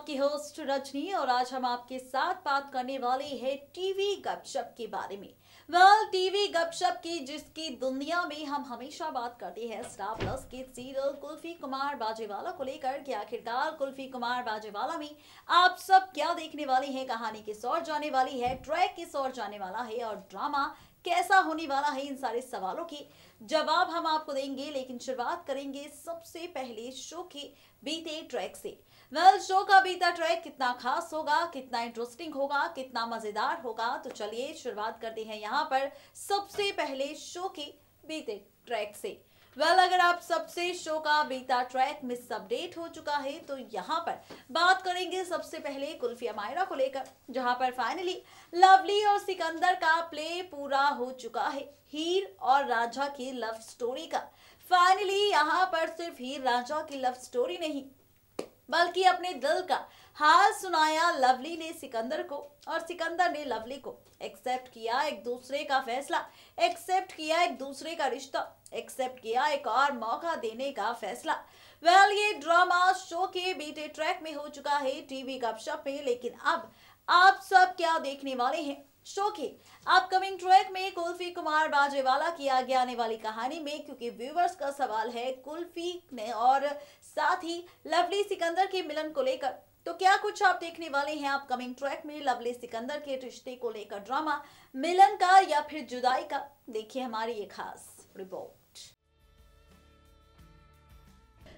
आपकी होस्ट रजनी और आज हम आपके साथ बात करने वाले हैं टीवी गपशप के बारे में। टीवी गपशप की जिसकी दुनिया में हम हमेशा बात करते हैं स्टार प्लस के सीरियल कुल्फी कुमार बाजेवाला को लेकर कि आखिरकार कुल्फी कुमार बाजेवाला में आप सब क्या देखने वाले हैं, कहानी किस ओर जाने वाली है, ट्रैक किस ओर जाने वाला है और ड्रामा कैसा होने वाला है। इन सारे सवालों के जवाब हम आपको देंगे, लेकिन शुरुआत करेंगे सबसे पहले शो के बीते ट्रैक से। शो का बीता ट्रैक कितना खास होगा, कितना इंटरेस्टिंग होगा, कितना मजेदार होगा, तो चलिए शुरुआत करते हैं यहाँ पर सबसे पहले शो के बीते ट्रैक से। अगर आप सबसे शो का बीता ट्रैक मिस अपडेट हो चुका है तो यहाँ पर बात करेंगे सबसे पहले कुल्फी अमायरा को लेकर, जहाँ पर फाइनली लवली और सिकंदर का प्ले पूरा हो चुका है। हीर और राजा की लव स्टोरी का फाइनली यहाँ पर सिर्फ हीर राजा की लव स्टोरी नहीं बल्कि अपने दिल का हाल सुनाया लवली ने सिकंदर को और सिकंदर ने लवली को। एक्सेप्ट किया एक दूसरे का फैसला, एक्सेप्ट किया एक दूसरे का रिश्ता, एक्सेप्ट किया एक और मौका देने का फैसला। ये ड्रामा शो के बीते ट्रैक में हो चुका है टीवी गपशप में, लेकिन अब आप सब क्या देखने वाले हैं शो के अपकमिंग ट्रैक में कुल्फी कुमार बाजेवाला की आगे आने वाली कहानी में, क्योंकि व्यूवर्स का सवाल है कुल्फी ने और साथ ही लवली सिकंदर के मिलन को लेकर। तो क्या कुछ आप देखने वाले हैं अपकमिंग ट्रैक में लवली सिकंदर के रिश्ते को लेकर, ड्रामा मिलन का या फिर जुदाई का? देखिए हमारी ये खास रिपोर्ट।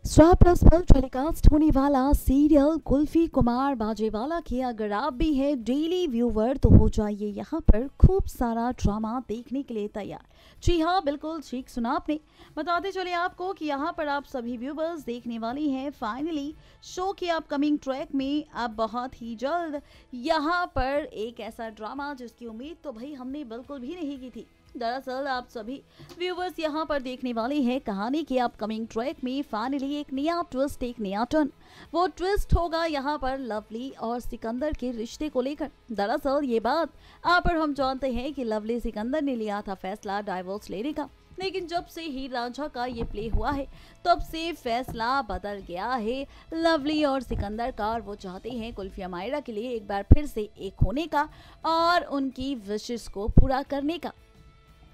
स्टार प्लस पर टेलीकास्ट होने वाला सीरियल कुल्फी कुमार बाजेवाला के अगर आप भी हैं डेली व्यूवर तो हो जाइए यहाँ पर खूब सारा ड्रामा देखने के लिए तैयार। जी हाँ, बिल्कुल ठीक सुना आपने। बताते चले आपको कि यहाँ पर आप सभी व्यूवर्स देखने वाली हैं फाइनली शो के अपकमिंग ट्रैक में अब बहुत ही जल्द यहाँ पर एक ऐसा ड्रामा जिसकी उम्मीद तो भाई हमने बिल्कुल भी नहीं की थी। दरअसल आप सभी व्यूवर्स यहाँ पर देखने वाले हैं कहानी के अपकमिंग ट्रैक में फाइनली एक नया ट्विस्ट, एक नया टर्न। वो ट्विस्ट होगा यहाँ पर लवली और सिकंदर के रिश्ते को लेकर। दरअसल ये बात आप और हम जानते हैं कि लवली सिकंदर ने लिया था फैसला डाइवोर्स लेने का, लेकिन जब से हीर रांझा का ये प्ले हुआ है तब से फैसला बदल गया है लवली और सिकंदर का, और वो चाहते हैं कुल्फी अमायरा के लिए एक बार फिर से एक होने का और उनकी विशेष को पूरा करने का।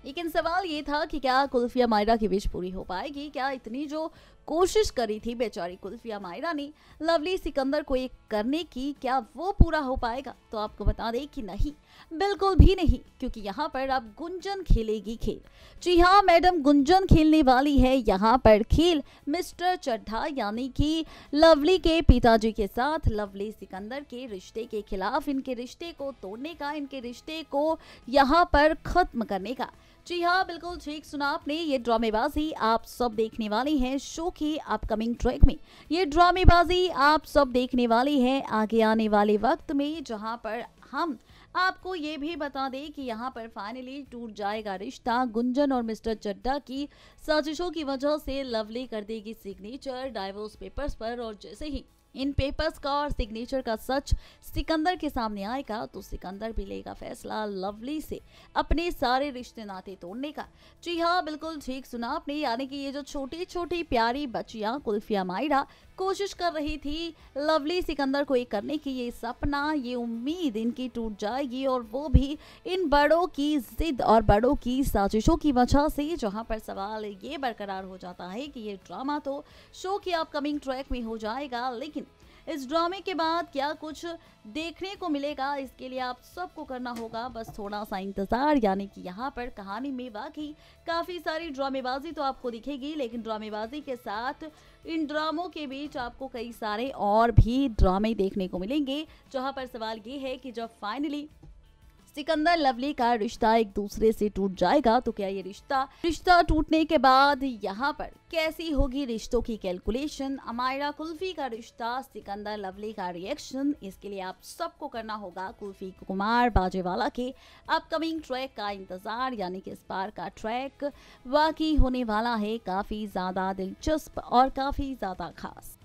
लेकिन सवाल ये था कि क्या कुल्फी अमायरा की विश पूरी हो पाएगी? क्या इतनी जो कोशिश करी थी बेचारी कुल्फी अमायरा ने लवली सिकंदर को एक करने की, क्या वो पूरा हो पाएगा? तो आपको बता दें कि नहीं, बिल्कुल भी नहीं, क्योंकि यहाँ पर अब गुंजन खेलेगी खेल। जी हाँ मैडम, गुंजन खेलने वाली है यहाँ पर खेल मिस्टर चड्ढा यानी कि लवली के पिताजी के साथ लवली सिकंदर के रिश्ते के खिलाफ, इनके रिश्ते को तोड़ने का, इनके रिश्ते को यहाँ पर खत्म करने का। जी हाँ, बिल्कुल ठीक सुना आपने। ये ड्रामेबाजी आप सब देखने वाली हैं शो की अपकमिंग ट्रैक में। ये ड्रामेबाजी आप सब देखने वाली हैं आगे आने वाले वक्त में, जहां पर हम आपको ये भी बता दें कि यहाँ पर फाइनली टूट जाएगा रिश्ता। गुंजन और मिस्टर चड्ढा की साजिशों की वजह से लवली कर देगी सिग्नेचर डाइवोर्स पेपर्स पर, और जैसे ही इन पेपर्स का और सिग्नेचर का सच सिकंदर के सामने आएगा तो सिकंदर भी लेगा फैसला लवली से अपने सारे रिश्ते नाते तोड़ने का। जी हाँ, बिल्कुल ठीक सुना आपने, यानी कि ये जो छोटी छोटी प्यारी बच्चियां कुल्फी अमायरा कोशिश कर रही थी लवली सिकंदर को एक करने की, ये सपना, ये उम्मीद इनकी टूट जाएगी, और वो भी इन बड़ों की जिद और बड़ों की साजिशों की वजह से। जहां पर सवाल ये बरकरार हो जाता है कि ये ड्रामा तो शो के अपकमिंग ट्रैक में हो जाएगा, लेकिन इस ड्रामे के बाद क्या कुछ देखने को मिलेगा, इसके लिए आप सबको करना होगा बस थोड़ा सा इंतजार। यानी कि यहाँ पर कहानी में वाकई काफी सारी ड्रामेबाजी तो आपको दिखेगी, लेकिन ड्रामेबाजी के साथ इन ड्रामों के बीच आपको कई सारे और भी ड्रामे देखने को मिलेंगे। जहाँ पर सवाल ये है कि जब फाइनली सिकंदर लवली का रिश्ता एक दूसरे से टूट जाएगा तो क्या ये रिश्ता टूटने के बाद यहाँ पर कैसी होगी रिश्तों की कैलकुलेशन, अमायरा कुल्फी का रिश्ता, सिकंदर लवली का रिएक्शन, इसके लिए आप सबको करना होगा कुल्फी कुमार बाजेवाला के अपकमिंग ट्रैक का इंतजार। यानी कि इस बार का ट्रैक वाकई होने वाला है काफी ज्यादा दिलचस्प और काफी ज्यादा खास।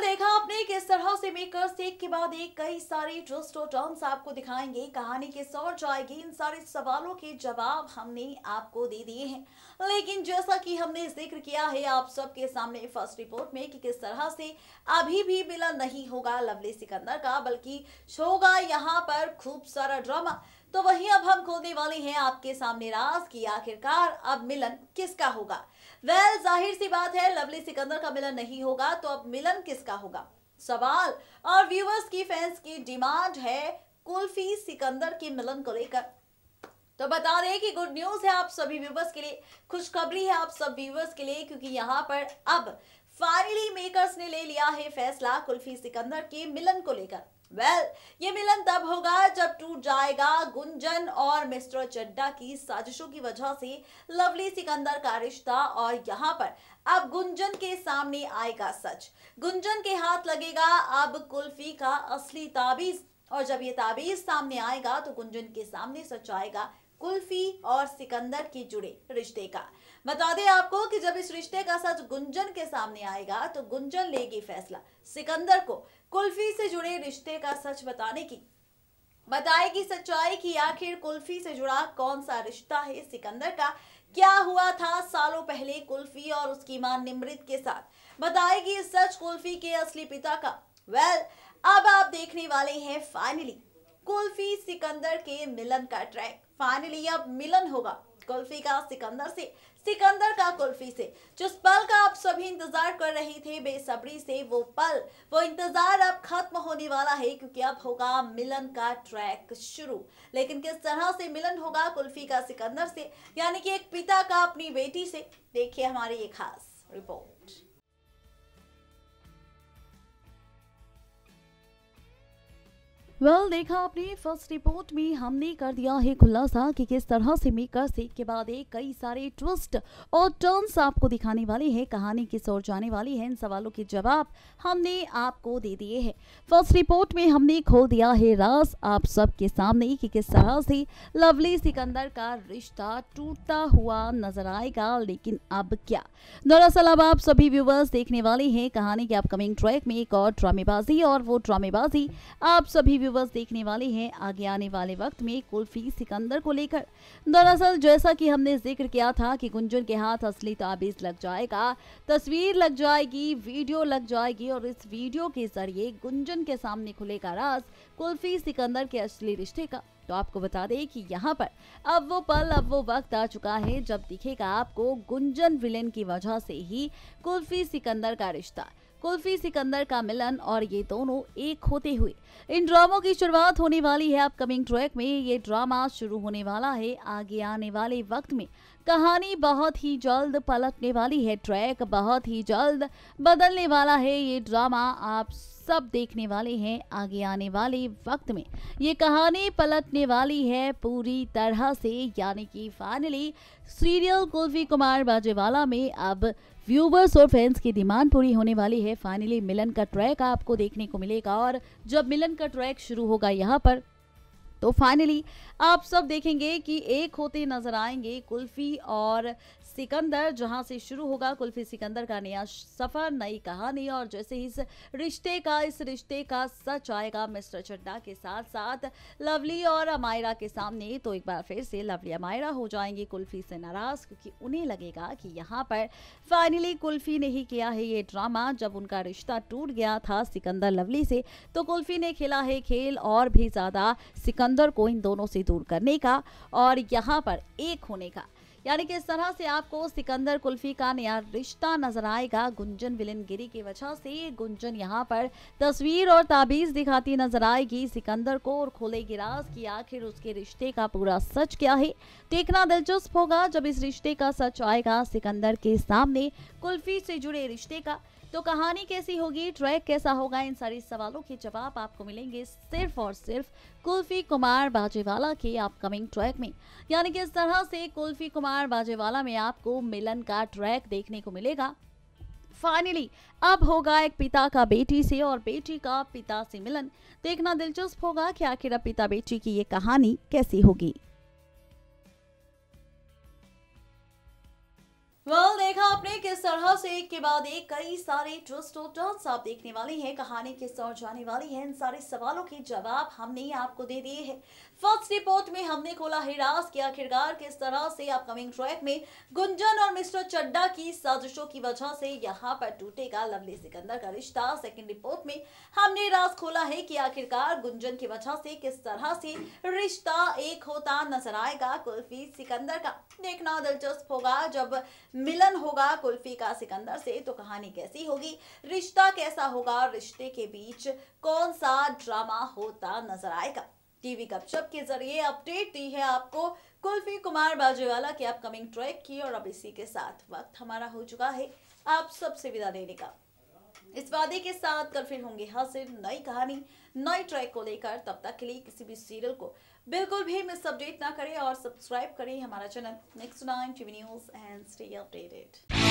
देखा आपने में किस तरह से मेकर्स एक के बाद एक कई सारे ट्विस्ट और टर्न्स आपको दिखाएंगे, कहानी किस ओर जाएगी, इन सारे सवालों के जवाब हमने आपको दे दिए हैं। लेकिन जैसा कि हमने जिक्र किया है आप सबके सामने फर्स्ट रिपोर्ट में कि किस तरह से अभी भी मिलन नहीं होगा लवली सिकंदर का, बल्कि होगा यहाँ पर खूब सारा ड्रामा। तो वहीं अब हम खोलने वाले हैं आपके सामने राज की आखिरकार अब मिलन किसका होगा। जाहिर सी बात है लवली सिकंदर का मिलन नहीं होगा, तो अब मिलन किसका होगा सवाल और व्यूअर्स की फैंस की डिमांड है कुल्फी सिकंदर के मिलन को लेकर। तो बता दें कि गुड न्यूज है आप सभी व्यूअर्स के लिए, खुशखबरी है आप सब व्यूअर्स के लिए, क्योंकि यहाँ पर अब फाइनली मेकर्स ने ले लिया है फैसला कुल्फी सिकंदर के मिलन को लेकर। ये मिलन तब होगा जब टूट जाएगा गुंजन और मिस्टर चड्ढा की साजिशों की वजह से लवली सिकंदर का रिश्ता, और यहाँ पर अब गुंजन के सामने आएगा सच। गुंजन के हाथ लगेगा अब कुल्फी का असली ताबीज, और जब ये ताबीज सामने आएगा तो गुंजन के सामने सच आएगा कुल्फी और सिकंदर के जुड़े रिश्ते का। बता दें आपको कि जब इस रिश्ते का सच गुंजन के सामने आएगा तो गुंजन लेगी फैसला सिकंदर को कुल्फी से जुड़े रिश्ते का सच बताने की, बताएगी सच्चाई की आखिर कुल्फी से जुड़ा कौन सा रिश्ता है सिकंदर का, क्या हुआ था सालों पहले कुल्फी और उसकी मां निमृत के साथ, बताएगी सच कुल्फी के असली पिता का। अब आप देखने वाले हैं फाइनली कुल्फी सिकंदर के मिलन का ट्रैक। फाइनली अब मिलन होगा कुल्फी का सिकंदर से, सिकंदर का कुल्फी से। जिस पल का आप सभी इंतजार कर रहे थे बेसब्री से, वो पल, वो इंतजार अब खत्म होने वाला है, क्योंकि अब होगा मिलन का ट्रैक शुरू। लेकिन किस तरह से मिलन होगा कुल्फी का सिकंदर से, यानी कि एक पिता का अपनी बेटी से, देखिए हमारी ये खास रिपोर्ट। देखा आपने फर्स्ट रिपोर्ट में हमने कर दिया है खुलासा कि किस तरह से मेकर्स एक के बाद एक कई सारे ट्विस्ट और टर्न्स आपको दिखाने वाले हैं, कहानी किस ओर जाने वाली है, इन सवालों के जवाब हमने आपको दे दिए हैं। फर्स्ट रिपोर्ट में हमने खोल दिया है राज आप सबके सामने कि किस तरह से लवली सिकंदर का रिश्ता टूटता हुआ नजर आएगा। लेकिन अब क्या, दरअसल अब आप सभी व्यूवर्स देखने वाले हैं कहानी के अपकमिंग ट्रैक में एक और ड्रामेबाजी, और वो ड्रामेबाजी आप सभी व्यूवर्स देखने वाले हैं आगे आने वाले वक्त में कुल्फी सिकंदर को लेकर। दरअसल जैसा कि हमने जिक्र किया था कि गुंजन के हाथ असली ताबीज लग जाएगा, तस्वीर लग जाएगी, वीडियो लग जाएगी, और इस वीडियो के जरिए गुंजन के सामने खुलेगा राज कुल्फी सिकंदर के असली रिश्ते का। तो आपको बता दें कि यहाँ पर अब वो पल, अब वो वक्त आ चुका है जब दिखेगा आपको गुंजन विलेन की वजह से ही कुल्फी सिकंदर का रिश्ता, कुल्फी सिकंदर का मिलन, और ये दोनों एक होते हुए इन ड्रामों की शुरुआत होने वाली है अपकमिंग ट्रैक में। ये ड्रामा शुरू होने वाला है आगे आने वाले वक्त में, कहानी बहुत ही जल्द पलटने वाली है, ट्रैक बहुत ही जल्द बदलने वाला है। ये ड्रामा आप सब देखने वाले हैं आगे आने वाले वक्त में, ये कहानी पलटने वाली है पूरी तरह से, यानी कि फाइनली सीरियल कुल्फी कुमार बाजेवाला में अब व्यूवर्स और फैंस की डिमांड पूरी होने वाली है। फाइनली मिलन का ट्रैक आपको देखने को मिलेगा, और जब मिलन का ट्रैक शुरू होगा यहाँ पर तो फाइनली आप सब देखेंगे कि एक होते नजर आएंगे कुल्फी और सिकंदर, जहां से शुरू होगा कुल्फी सिकंदर का नया सफर, नई कहानी। और जैसे ही इस रिश्ते का सच आएगा मिस्टर चड्ढा के साथ साथ लवली और अमायरा के सामने, तो एक बार फिर से लवली अमायरा हो जाएंगे कुल्फी से नाराज, क्योंकि उन्हें लगेगा कि यहाँ पर फाइनली कुल्फी ने ही किया है ये ड्रामा। जब उनका रिश्ता टूट गया था सिकंदर लवली से, तो कुल्फी ने खेला है खेल और भी ज्यादा सिकंदर को इन दोनों से दूर करने का और यहाँ पर एक होने का, यानी कि इस तरह से आपको सिकंदर कुल्फी का नया रिश्ता नजर आएगा गुंजन विलेनगिरी की वजह से। गुंजन यहाँ पर तस्वीर और ताबीज दिखाती नजर आएगी सिकंदर को, और खोलेगी राज कि आखिर उसके रिश्ते का पूरा सच क्या है। देखना दिलचस्प होगा जब इस रिश्ते का सच आएगा सिकंदर के सामने कुल्फी से जुड़े रिश्ते का। तो कहानी कैसी होगी, ट्रैक कैसा होगा, इन सारी सवालों के जवाब आपको मिलेंगे सिर्फ और सिर्फ कुल्फी कुमार बाजेवाला के अपकमिंग ट्रैक में। यानी कि इस तरह से कुल्फी कुमार बाजेवाला में आपको मिलन का ट्रैक देखने को मिलेगा। फाइनली अब होगा एक पिता का बेटी से और बेटी का पिता से मिलन। देखना दिलचस्प होगा कि आखिर अब पिता बेटी की ये कहानी कैसी होगी। देखा आपने में किस तरह से एक के बाद एक कई सारे ट्विस्ट और टर्न्स आप देखने वाले हैं, कहानी किस ओर जाने वाली है, इन सारे सवालों के जवाब हमने आपको दे दिए हैं। फर्स्ट रिपोर्ट में हमने खोला है राज कि आखिरकार किस तरह से अपकमिंग ट्रैक में गुंजन और मिस्टर चड्डा की साजिशों की वजह से यहाँ पर टूटेगा लवली सिकंदर का रिश्ता। सेकंड रिपोर्ट में हमने राज खोला है कि आखिरकार गुंजन की वजह से किस तरह से रिश्ता एक होता नजर आएगा कुल्फी सिकंदर का। देखना दिलचस्प होगा जब मिलन होगा कुल्फी का सिकंदर से, तो कहानी कैसी होगी, रिश्ता कैसा होगा, रिश्ते के बीच कौन सा ड्रामा होता नजर आएगा। टीवी गपशप के जरिए अपडेट दी है आपको कुल्फी कुमार बाजेवाला के अपकमिंग ट्रैक की, और अब इसी के साथ वक्त हमारा हो चुका है आप सबसे विदा लेने का। इस वादे के साथ कल फिर होंगे हाजिर नई कहानी नई ट्रैक को लेकर। तब तक के लिए किसी भी सीरियल को बिल्कुल भी मिस अपडेट ना करें और सब्सक्राइब करें हमारा channel next 9 TV news and stay updated.